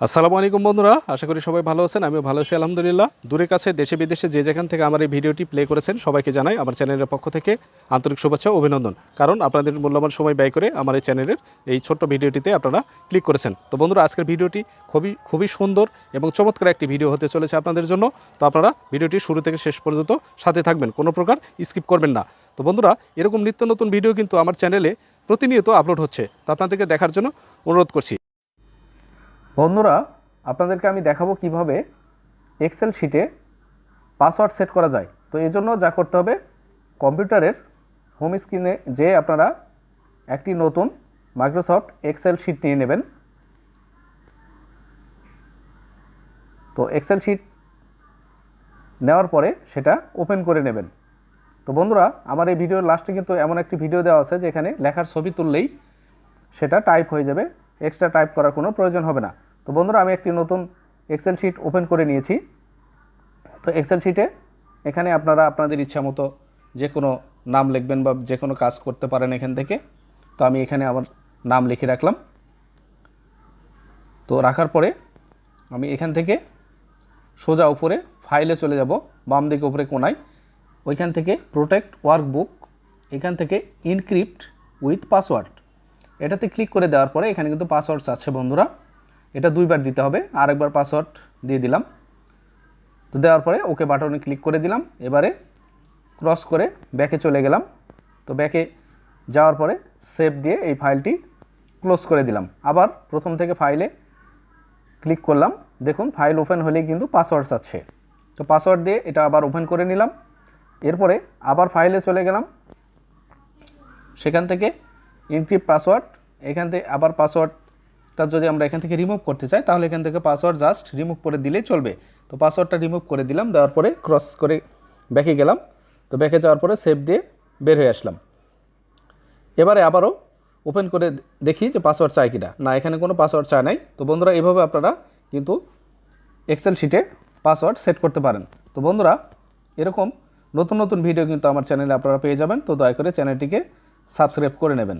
আসসালামু আলাইকুম বন্ধুরা, আশা করি সবাই ভালো আছেন। আমিও ভালো আছি আলহামদুলিল্লাহ। দূরে কাছে দেশে বিদেশে যে যেখান থেকে আমার এই ভিডিওটি প্লে করেছেন সবাইকে জানাই আমার চ্যানেলের পক্ষ থেকে আন্তরিক শুভেচ্ছা ও অভিনন্দন। কারণ আপনাদের মূল্যবান সময় ব্যয় করে আমার এই চ্যানেলের এই ছোট্ট ভিডিওটিতে আপনারা ক্লিক করেছেন। তো বন্ধুরা, আজকের ভিডিওটি খুবই সুন্দর এবং চমৎকার একটি ভিডিও হতে চলেছে আপনাদের জন্য। তো আপনারা ভিডিওটি শুরু থেকে শেষ পর্যন্ত সাথে থাকবেন, কোনো প্রকার স্কিপ করবেন না। তো বন্ধুরা, এরকম নিত্য নতুন ভিডিও কিন্তু আমার চ্যানেলে প্রতিনিয়ত আপলোড হচ্ছে, তো আপনাদেরকে দেখার জন্য অনুরোধ করছি। বন্ধুরা, আপনাদেরকে আমি দেখাবো কিভাবে এক্সেল শিটে পাসওয়ার্ড সেট করা যায়। তো এই জন্য যা করতে হবে, কম্পিউটারের হোম স্ক্রিনে যে আপনারা একটি নতুন মাইক্রোসফট এক্সেল শিট নিয়ে নেবেন। তো এক্সেল শিট নেওয়ার পরে সেটা ওপেন করে নেবেন। তো বন্ধুরা, আমার এই ভিডিওর লাস্টে কিন্তু এমন একটি ভিডিও দেওয়া আছে যেখানে লেখার ছবি তুললেই সেটা টাইপ হয়ে যাবে, এক্সট্রা টাইপ করার কোনো প্রয়োজন হবে না। তো বন্ধুরা, আমি একটি নতুন এক্সেল শিট ওপেন করে নিয়েছি। তো এক্সেল শিটে এখানে আপনারা আপনাদের ইচ্ছা মতো যে কোনো নাম লিখবেন বা যে কোনো কাজ করতে পারেন এখান থেকে। তো আমি এখানে আমার নাম লিখে রাখলাম। তো রাখার পরে আমি এখান থেকে সোজা উপরে ফাইলে চলে যাব, বাম দিকে উপরে কোনায়, ওইখান থেকে প্রোটেক্ট ওয়ার্কবুক, এখান থেকে এনক্রিপ্ট উইথ পাসওয়ার্ড, এটাতে ক্লিক করে দেওয়ার পরে এখানে কিন্তু পাসওয়ার্ডস আছে বন্ধুরা, এটা দুইবার দিতে হবে। আরেকবার পাসওয়ার্ড দিয়ে দিলাম। তো দেওয়ার পরে ওকে বাটনে ক্লিক করে দিলাম। এবারে ক্রস করে ব্যাকে চলে গেলাম। তো ব্যাকে যাওয়ার পরে সেভ দিয়ে এই ফাইলটি ক্লোজ করে দিলাম। আবার প্রথম থেকে ফাইলে ক্লিক করলাম। দেখুন, ফাইল ওপেন হলেই কিন্তু পাসওয়ার্ডস আছে। তো পাসওয়ার্ড দিয়ে এটা আবার ওপেন করে নিলাম। এরপরে আবার ফাইলে চলে গেলাম, সেখান থেকে এনক্রিপ্ট পাসওয়ার্ড, এখান থেকে আবার পাসওয়ার্ডটা যদি আমরা এখান থেকে রিমুভ করতে চাই তাহলে এখান থেকে পাসওয়ার্ড জাস্ট রিমুভ করে দিলেই চলবে। তো পাসওয়ার্ডটা রিমুভ করে দিলাম, দেওয়ার পরে ক্রস করে ব্যাকে গেলাম। তো ব্যাকে যাওয়ার পরে সেভ দিয়ে বের হয়ে আসলাম। এবারে আবারও ওপেন করে দেখি যে পাসওয়ার্ড চাই কিনা। না, এখানে কোনো পাসওয়ার্ড চাই নাই। তো বন্ধুরা, এইভাবে আপনারা কিন্তু এক্সেল শিটে পাসওয়ার্ড সেট করতে পারেন। তো বন্ধুরা, এরকম নতুন নতুন ভিডিও কিন্তু আমার চ্যানেলে আপনারা পেয়ে যাবেন। তো দয়া করে চ্যানেলটিকে সাবস্ক্রাইব করে নেবেন।